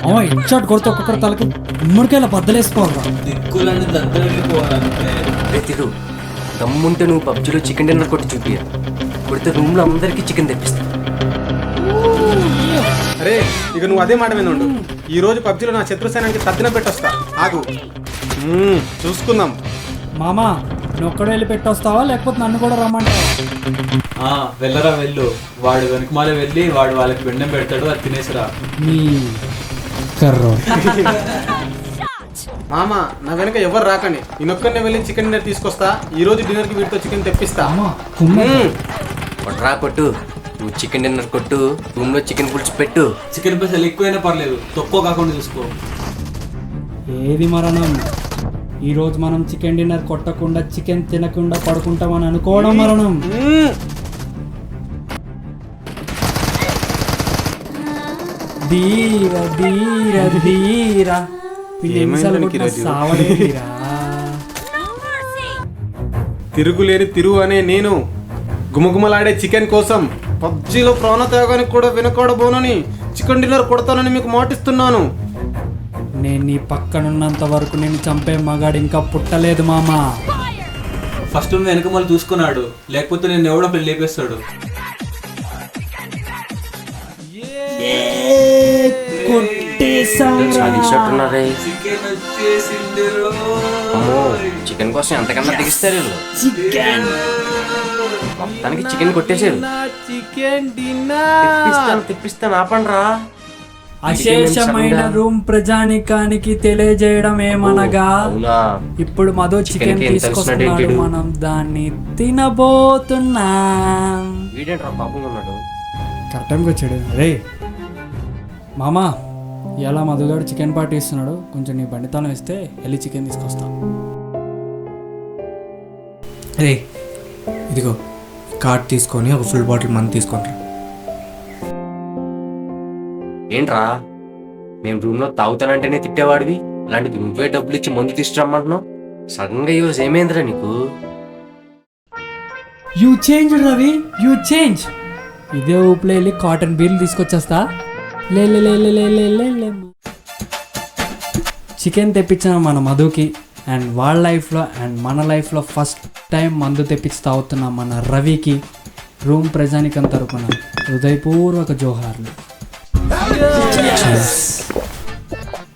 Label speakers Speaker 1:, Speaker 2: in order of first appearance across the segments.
Speaker 1: అమ్మ ఇచ్చాడు కొడితే ఒక్కొక్కరి తలకి గుమ్మడికాయల బద్దలేసుకోవాలరా.
Speaker 2: దిక్కులన్నీ దగ్గరికి పోవాలంటే
Speaker 3: రైతులు దమ్ముంటే నువ్వు పబ్జీలో చికెన్ డిన్నర్ కొట్టి చూపి, కొడితే రూమ్లో అందరికీ చికెన్ తెప్పిస్తా.
Speaker 4: అరే ఇక నువ్వు అదే మాట మీద ఉండు. ఈ రోజు పబ్జీలో నా శత్రుసేనానికి తద్దిన పెట్టొస్తా. ఆగు, చూసుకుందాం.
Speaker 1: మామా నువ్వు ఒక్కడే వెళ్ళి పెట్టొస్తావా లేకపోతే నన్ను కూడా రమ్మంటావా?
Speaker 2: వెళ్ళరా వెళ్ళు, వాడు వెనకమాలే వెళ్ళి వాడు వాళ్ళకి బెండం పెడతాడు, అది తినేసిరా.
Speaker 1: నీ కర్రో
Speaker 4: మామ నా వెనక ఎవరు రాకండి, నేనొక్కనే వెళ్ళి చికెన్ డిన్నర్ తీసుకొస్తా. ఈ రోజు డిన్నర్ కి వీటితో చికెన్ తెప్పిస్తా.
Speaker 3: కొట్టరా కొట్టు, నువ్వు చికెన్ డిన్నర్ కొట్టు, రూమ్లో చికెన్ పులుసు పెట్టు.
Speaker 2: చికెన్ పైసలు ఎక్కువైనా పర్లేదు, తక్కువ కాకుండా చూసుకో.
Speaker 1: ఏది మరణం? ఈరోజు మనం చికెన్ డిన్నర్ కొట్టకుండా చికెన్ తినకుండా పడుకుంటామని అనుకోవడం మరణం. ధీర ధీర ధీర
Speaker 4: తిరుగులేని తిరుగు అనే నేను గుమగుమలాడే చికెన్ కోసం పబ్జీలో ప్రాణత్యాగానికి కూడా వెనుకోడబోనని చికెన్ డిన్నర్ కొడతానని మీకు మాటిస్తున్నాను.
Speaker 1: నేను నీ పక్కనున్నంత వరకు నేను చంపే మగాడు ఇంకా పుట్టలేదు మామా.
Speaker 2: ఫస్ట్ నువ్వు వెనక మళ్ళీ చూసుకున్నాడు, లేకపోతే నేను ఎవడో పెళ్లి లేపేస్తాడు.
Speaker 3: చికెన్ కోసం ఎంతకన్నా దిగిస్తారు. మొత్తానికి చికెన్ కొట్టేసారు. తెప్పిస్తాను ఆపండ్రా.
Speaker 1: అశేషమైన రూమ్ ప్రజానికానికి తెలియజేయడం ఏమనగా, ఇప్పుడు మధు చికెన్ తీసుకొస్తున్నాడు, మనం దాన్ని తినబోతున్నాం. కరెక్ట్ టైంకి వచ్చాడు. రే మామా, ఇలా మధుగాడు చికెన్ పార్టీ ఇస్తున్నాడు, కొంచెం నీ బండితానం ఇస్తే వెళ్ళి చికెన్ తీసుకొస్తా.
Speaker 5: రే ఇదిగో కార్డ్ తీసుకొని ఒక ఫుల్ బాటిల్ మందు తీసుకుంటారు.
Speaker 3: ఏంట్రా, మేము రూమ్లో తాగుతానంటేనే తిట్టేవాడివి, అలాంటిది నువ్వే డబ్బులు ఇచ్చి మందు తీసుకురమ్మంటున్నావు. సడన్ గా ఈరోజు ఏమైందిరా నీకు?
Speaker 1: You change Ravi, you change. ఇదే ఊపిలో వెళ్ళి కాటన్ బీర్లు తీసుకొచ్చేస్తా. లే లే లే లే లే లే లే. చికెన్ తెప్పించిన మన మధుకి అండ్ వాళ్ళ లైఫ్లో అండ్ మన లైఫ్లో ఫస్ట్ టైం మందు తెప్పించి తాగుతున్న మన రవికి రూమ్ ప్రజానికం తరపున హృదయపూర్వక జోహార్లు.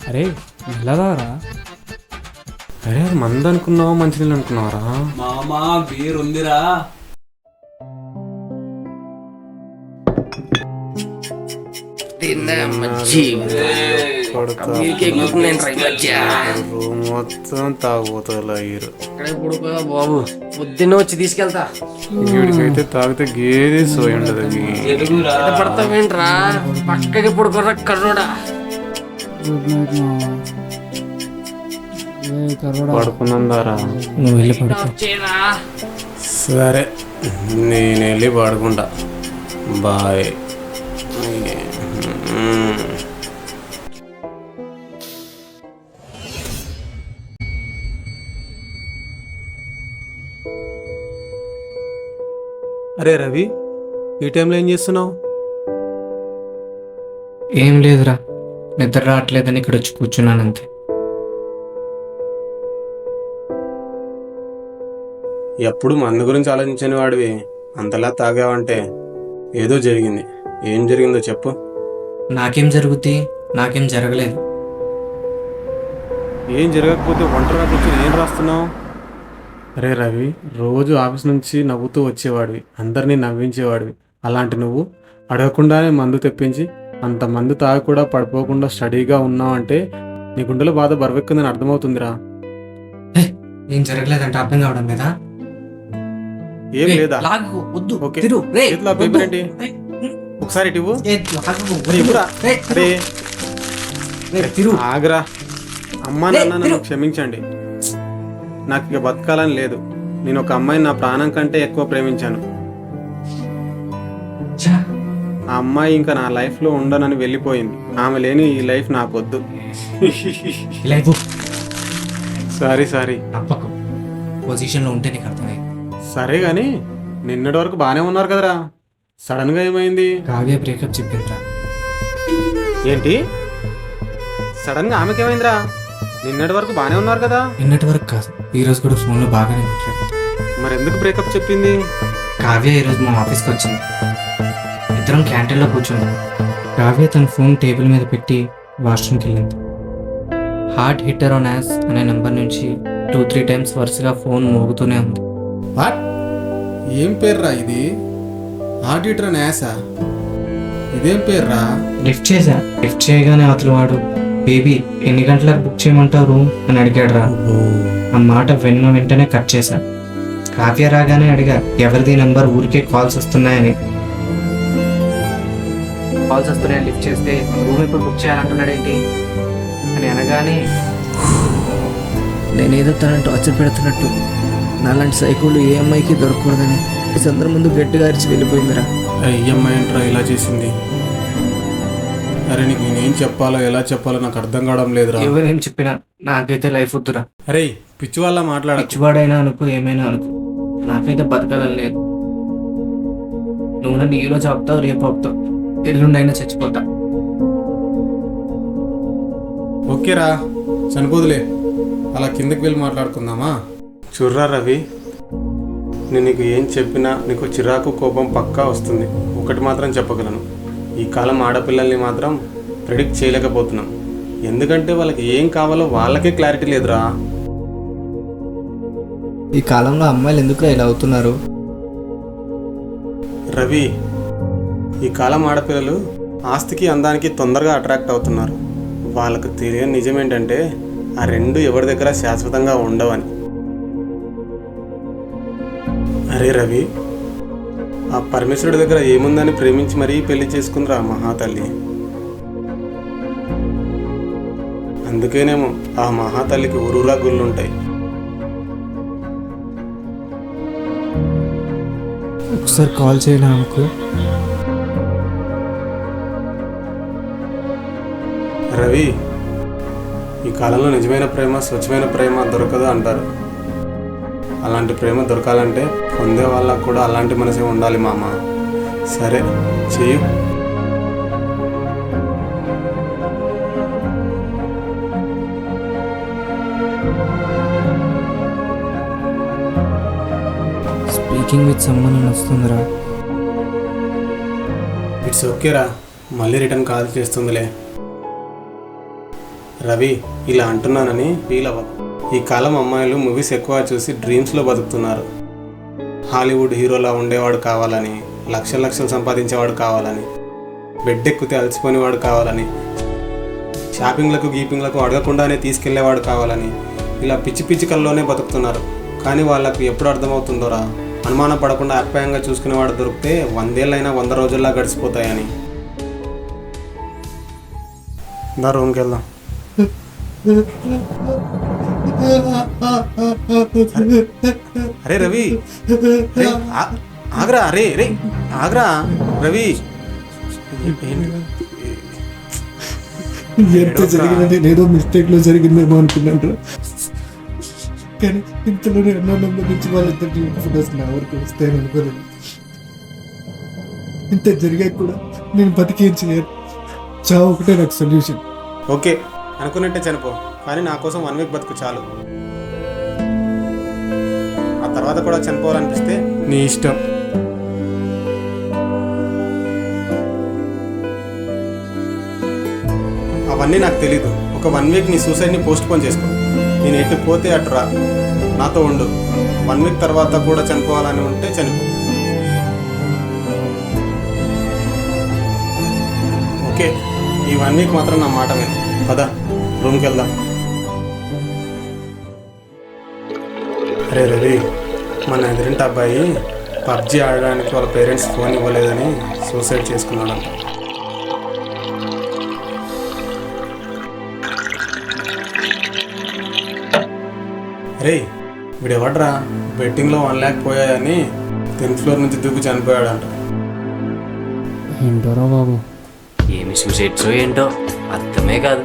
Speaker 1: అరే వెళ్ళదారా?
Speaker 4: అరే మంది అనుకున్నావా మంచినీళ్ళు అనుకున్నావరా?
Speaker 2: మామా బీర్ ఉందిరా.
Speaker 4: మొత్తం తాగుపోతారు
Speaker 3: బాబు, పొద్దున్న వచ్చి తీసుకెళ్తా.
Speaker 4: వీడికైతే తాగితే గేది సోయి ఉండదు.
Speaker 3: పడతావేంట్రా, పక్కకి పడుకోరా కర్రోడా.
Speaker 4: పడుకున్నారా?
Speaker 1: నువ్వు వెళ్ళి పడుకో.
Speaker 4: సరే నేను వెళ్ళి పడుకుంటా. బాయ్. అరే రవి, ఈ టైంలో ఏం చేస్తున్నావు?
Speaker 5: ఏం లేదురా, నిద్ర రావట్లేదని ఇక్కడ వచ్చి కూర్చున్నాను అంతే.
Speaker 4: ఎప్పుడు మందు గురించి ఆలోచించని వాడివి అంతలా తాగావంటే ఏదో జరిగింది. ఏం జరిగిందో చెప్పు.
Speaker 5: నాకేం జరుగుద్ది? నాకేం జరగలేదు.
Speaker 4: ఏం జరగకపోతే ఒంటరిగా కూర్చొని ఏం రాస్తున్నావు? అరే రవి, రోజు ఆఫీస్ నుంచి నవ్వుతూ వచ్చేవాడివి, అందరినీ నవ్వించేవాడివి. అలాంటి నువ్వు అడగకుండానే మందు తెప్పించి అంత మందు తాగి కూడా పడిపోకుండా స్టడీగా ఉన్నావు అంటే నీ గుండెలో బాధ బరువెక్కుందని అర్థమవుతుందిరా.
Speaker 5: ఏం జరగలేదంటే అర్థం కావడం లేదా?
Speaker 4: ఏం లేదా? ఓకే, చేతిలో పేపర్ ఏంటి? ఒకసారి ఇటు ఇవ్వు. ఆగరా. అమ్మా నాన్న నన్ను క్షమించండి, నాకు ఇక బతకాలని లేదు. నేను ఒక అమ్మాయిని నా ప్రాణం కంటే ఎక్కువ ప్రేమించాను. ఆ అమ్మాయి ఇంకా నా లైఫ్ లో ఉండనని వెళ్ళిపోయింది. ఆమె లేని ఈ లైఫ్ నాకొద్దు. Sorry sorry.
Speaker 5: పొజిషన్లో ఉంటే నీకు అర్థమయ్యి.
Speaker 4: సరే గాని నిన్నటి వరకు బాగానే ఉన్నారు కదరా, సడన్ గా ఏమైంది?
Speaker 5: కావ్య బ్రేకప్ చెప్పిందిరా.
Speaker 4: ఏంటి సడన్గా ఆమెకేమైందిరా? నిన్నటి వరకు బాగానే ఉన్నారు కదా.
Speaker 5: నిన్నటి వరకు కాదు, ఈరోజు కూడా ఫోన్లో బాగానే మాట్లాడు.
Speaker 4: మరి ఎందుకు బ్రేకప్ చెప్పింది?
Speaker 5: కావ్య ఈరోజు మా ఆఫీస్కి వచ్చింది. ఇద్దరం క్యాంటీన్లో కూర్చున్నాం. కావ్య తన ఫోన్ టేబుల్ మీద పెట్టి వాష్రూమ్కి వెళ్ళింది. హార్ట్ హిట్టర్ ఆన్ యాస్ అనే నెంబర్ నుంచి 2-3 టైమ్స్ వరుసగా ఫోన్ మోగుతూనే ఉంది.
Speaker 4: వాట్? ఏం పేర్రా ఇది? హార్ట్ హీటర్ అని యాసా? ఇదేం పేర్రా?
Speaker 5: లిఫ్ట్ చేయగానే అతను వాడు బేబీ ఎన్ని గంటలకు బుక్ చేయమంటావు రూమ్ అని అడిగాడు రా. ఆ మాట విన్న వెంటనే కట్ చేశా. కావ్య రాగానే అడిగా ఎవరిది నెంబర్, ఊరికే కాల్స్ వస్తున్నాయని. కాల్స్ వస్తున్నాయని లిఫ్ట్ చేస్తే రూమ్ ఇప్పుడు బుక్ చేయాలంటున్నాడేంటి అని అనగానే
Speaker 6: నేనేదో తనని టార్చర్ పెడుతున్నట్టు, నాలాంటి సైకోలు ఏ అమ్మాయికి దొరకకూడదని అందరి ముందు గట్టిగా అరిచి వెళ్ళిపోయిందిరా.
Speaker 4: ఈఎంఐ ఏంట్రా ఇలా చేసింది? అరే నీకు నేనేం చెప్పాలో ఎలా చెప్పాలో నాకు అర్థం కావడం లేదురా.
Speaker 5: ఎవరేం చెప్పినా నాకైతే లైఫ్ వద్దురా.
Speaker 4: అరే పిచ్చి వాళ్ళ మాట్లాడచ్చు.
Speaker 5: పిచ్చివాడైనా అనుకో, ఏమైనా అనుకో, నాకైతే బతకాలని లేదు. నువ్వు నన్ను ఈరోజు ఆపుతావు, రేపు ఆపుతావు, ఎల్లుండైనా చచ్చిపోతా.
Speaker 4: ఓకేరా, చనిపోదులే, అలా కిందకి వెళ్ళి మాట్లాడుకుందామా? చూర్రా రవి, నేను నీకు ఏం చెప్పినా నీకు చిరాకు కోపం పక్కా వస్తుంది. ఒకటి మాత్రం చెప్పగలను, ఈ కాలం ఆడపిల్లల్ని మాత్రం ప్రిడిక్ట్ చేయలేకపోతున్నాం. ఎందుకంటే వాళ్ళకి ఏం కావాలో వాళ్ళకే క్లారిటీ లేదురా.
Speaker 6: ఈ కాలంలో అమ్మాయిలు ఎందుకు ఇలా అవుతున్నారు?
Speaker 4: రవి, ఈ కాలం ఆడపిల్లలు ఆస్తికి అందానికి తొందరగా అట్రాక్ట్ అవుతున్నారు. వాళ్ళకు తెలియని నిజం ఏంటంటే ఆ రెండు ఎవరి దగ్గర శాశ్వతంగా ఉండవని. అరే రవి, ఆ పరమేశ్వరుడి దగ్గర ఏముందని ప్రేమించి మరీ పెళ్లి చేసుకుందిరా మహాతల్లి. అందుకేనేమో ఆ మహాతల్లికి ఊరూరా గుళ్ళుంటాయి.
Speaker 5: ఒకసారి కాల్ చేయనా అనుకో.
Speaker 4: రవి, ఈ కాలంలో నిజమైన ప్రేమ, స్వచ్ఛమైన ప్రేమ దొరకదు అంటారు. అలాంటి ప్రేమ దొరకాలంటే పొందే వాళ్ళకు కూడా అలాంటి మనసే ఉండాలి మామ. సరే చెయ్యి.
Speaker 5: స్పీకింగ్ విత్ సమ్మన్ అని వస్తుందిరా.
Speaker 4: ఇట్స్ ఓకేరా, మళ్ళీ రిటర్న్ కాల్ చేస్తుందిలే. రవి, ఇలా అంటున్నానని ఫీల్ అవ్వ. ఈ కాలం అమ్మాయిలు మూవీస్ ఎక్కువ చూసి డ్రీమ్స్లో బతుకుతున్నారు. హాలీవుడ్ హీరోలా ఉండేవాడు కావాలని, లక్షలు సంపాదించేవాడు కావాలని, బెడ్ ఎక్కితే అలసిపోయినవాడు కావాలని, షాపింగ్లకు గీపింగ్లకు అడగకుండానే తీసుకెళ్లేవాడు కావాలని, ఇలా పిచ్చి పిచ్చి కల్లోనే బతుకుతున్నారు. కానీ వాళ్ళకు ఎప్పుడు అర్థమవుతుందోరా, అనుమానం పడకుండా ఆప్యాయంగా చూసుకునేవాడు దొరికితే 100 ఏళ్ళైనా 100 రోజుల్లా గడిచిపోతాయని. దా రూమ్కి వెళ్దాం. అరే రవి, ఆగ్రా. అరే రే ఆగ్రా రవి.
Speaker 6: ఎంత జరిగినా నేనేదో మిస్టేక్లో జరిగిందేమో అనుకున్నాను, కానీ ఇంతలోనే అన్న నెంబర్ నుంచి వాళ్ళిద్దరికి ఫొటోస్ నా వరకు వస్తాయని అనుకోలేదు. ఇంత జరిగాక కూడా నేను బతికేం చేయను. చావు ఒకటే నాకు సొల్యూషన్.
Speaker 4: ఓకే, అనుకున్నట్టే చనిపో, కానీ నా కోసం 1 వీక్ బతుకు చాలు. ఆ తర్వాత కూడా చనిపోవాలనిపిస్తే నీ ఇష్టం. అవన్నీ నాకు తెలీదు. ఒక 1 వీక్ నీ సూసైడ్ని పోస్ట్ పోన్ చేసుకో. నేను ఎటు పోతే అటు రా, నాతో ఉండు. 1 వీక్ తర్వాత కూడా చనిపోవాలని ఉంటే చనిపో. ఓకే, ఈ 1 వీక్ మాత్రం నా మాట విను. పదా రూమ్కి వెళ్దాం. అరే రవి, మన ఎదురింటి అబ్బాయి పబ్జీ ఆడడానికి వాళ్ళ పేరెంట్స్ ఫోన్ ఇవ్వలేదని సూసైడ్ చేసుకున్నాడంట. రే, వీడెవడ్రా బెట్టింగ్లో 1 lakh పోయాయని 10th floor నుంచి దూకి చనిపోయాడంట.
Speaker 1: ఏంటోరా బాబు,
Speaker 3: ఏమి సూసైడ్సో ఏంటో అర్థమే కాదు.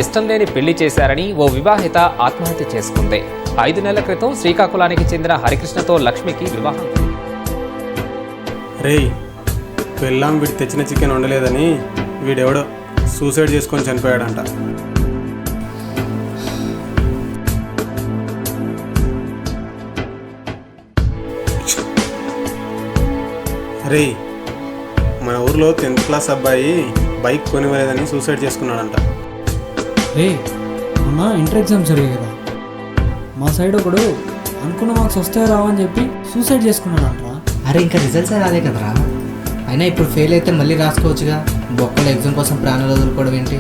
Speaker 7: ఇష్టం లేని పెళ్లి చేశారని ఓ వివాహిత ఆత్మహత్య చేసుకుంది. 5 నెలల క్రితం శ్రీకాకుళానికి చెందిన హరికృష్ణతో లక్ష్మికి వివాహం.
Speaker 4: రే, పెళ్ళాం వీడు తెచ్చిన చికెన్ వండలేదని వీడెవడో సూసైడ్ చేసుకొని చనిపోయాడంట. అరే, మన ఊర్లో 10th క్లాస్ అబ్బాయి బైక్ కొనివ్వలేదని సూసైడ్ చేసుకున్నాడంట.
Speaker 1: రే మొన్న ఇంటర్ ఎగ్జామ్స్ జరిగాయి కదా, మా సైడ్ ఒకడు అనుకున్న మార్క్స్ వస్తాయో రావని చెప్పి సూసైడ్ చేసుకున్నాడంట్రా.
Speaker 5: అరే ఇంకా రిజల్ట్స్ రాలే కదరా, అయినా ఇప్పుడు ఫెయిల్ అయితే మళ్ళీ రాసుకోవచ్చుగా. బొక్కల ఎగ్జామ్ కోసం ప్రాణాలు వదులుకోవడం ఏంటి?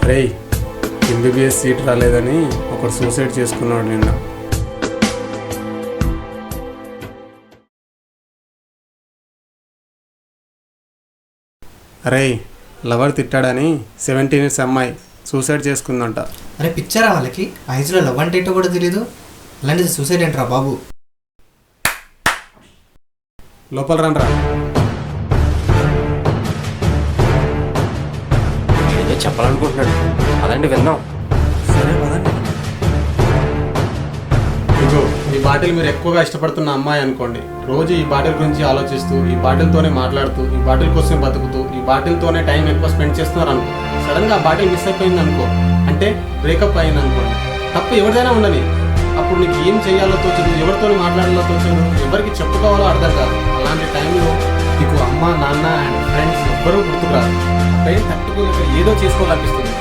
Speaker 4: రే, ఎంబీబీఎస్ సీట్ రాలేదని ఒకడు సూసైడ్ చేసుకున్నాడు నిన్న. అరే, లవర్ తిట్టాడని 17 years అమ్మాయి సూసైడ్ చేసుకుందంట.
Speaker 5: అరే పిచ్చరా వాళ్ళకి, ఐజ్లో లవ్ అంటే ఏంటో కూడా తెలీదు. అలాంటిది సూసైడ్ ఏంట్రా బాబు?
Speaker 4: లోపల రండ్రా.
Speaker 3: ఏదో చెప్పాలనుకుంటున్నాడు, అదండి విందాం.
Speaker 1: సరే పదండి.
Speaker 4: ఇగో ఈ బాటిల్ మీరు ఎక్కువగా ఇష్టపడుతున్న అమ్మాయి అనుకోండి. రోజు ఈ బాటిల్ గురించి ఆలోచిస్తూ, ఈ బాటిల్తోనే మాట్లాడుతూ, ఈ బాటిల్ కోసం బతుకుతూ, ఈ బాటిల్తోనే టైం ఎక్కువ స్పెండ్ చేస్తున్నారు అనుకో. సడన్గా ఆ బాటిల్ మిస్ అయిపోయింది అనుకో, అంటే బ్రేకప్ అయింది అనుకోండి. తప్పు ఎవరిదైనా ఉండని, అప్పుడు నీకు ఏం చేయాలో తోచదు, ఎవరితో మాట్లాడాలో తోచదు, ఎవరికి చెప్పుకోవాలో అర్థం కాదు. అలాంటి టైంలో నీకు అమ్మ, నాన్న అండ్ ఫ్రెండ్స్ ఎవ్వరూ గుర్తుకురాదు. పెయిన్ తట్టుకోలేక ఏదో చేసుకోవాలనిపిస్తుంది.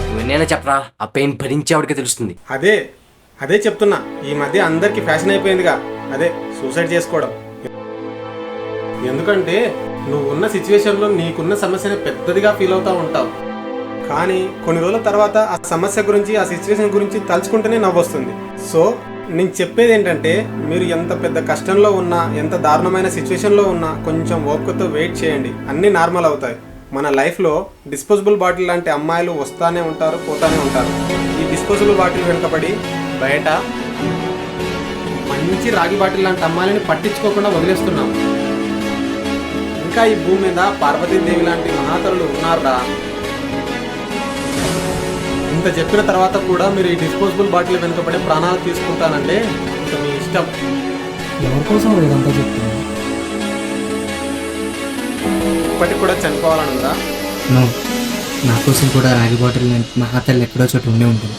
Speaker 3: నువ్వేనైనా చెప్పరా, ఆ పెయిన్ భరించేవాడికే తెలుస్తుంది.
Speaker 4: అదే చెప్తున్నా, ఈ మధ్య అందరికీ ఫ్యాషన్ అయిపోయిందిగా, అదే సూసైడ్ చేసుకోవడం. ఎందుకంటే నువ్వు ఉన్న సిచ్యువేషన్లో నీకున్న సమస్యని పెద్దదిగా ఫీల్ అవుతూ ఉంటావు, కానీ కొన్ని రోజుల తర్వాత ఆ సమస్య గురించి, ఆ సిచ్యువేషన్ గురించి తలుచుకుంటేనే నవ్వొస్తుంది. సో నేను చెప్పేది ఏంటంటే, మీరు ఎంత పెద్ద కష్టంలో ఉన్నా, ఎంత దారుణమైన సిచ్యువేషన్లో ఉన్నా కొంచెం ఓపికతో వెయిట్ చేయండి, అన్నీ నార్మల్ అవుతాయి. మన లైఫ్లో డిస్పోజబుల్ బాటిల్ లాంటి అమ్మాయిలు వస్తూనే ఉంటారు, పోతూనే ఉంటారు. ఈ డిస్పోజబుల్ బాటిల్ వెనుకబడి బయట మంచి రాగి బాటిల్ లాంటి అమ్మాయిలని పట్టించుకోకుండా వదిలేస్తున్నాం. ఇంకా ఈ భూమి మీద పార్వతీదేవి లాంటి మహాతరులు ఉన్నారా? ఇంత చెప్పిన తర్వాత కూడా మీరు ఈ డిస్పోజబుల్ బాటిల్ వెనుకబడి ప్రాణాలు తీసుకుంటానంటే ఇంకా మీ ఇష్టం.
Speaker 1: ఎవరి కోసం ఇదంతా చెప్తున్నాను?
Speaker 4: ఇప్పటికి కూడా చనిపోవాలనుందా?
Speaker 5: నో, నా కోసం కూడా రాగి బాటిల్ మహాతల్లి ఎక్కడో చోటు ఉండే ఉంటుంది.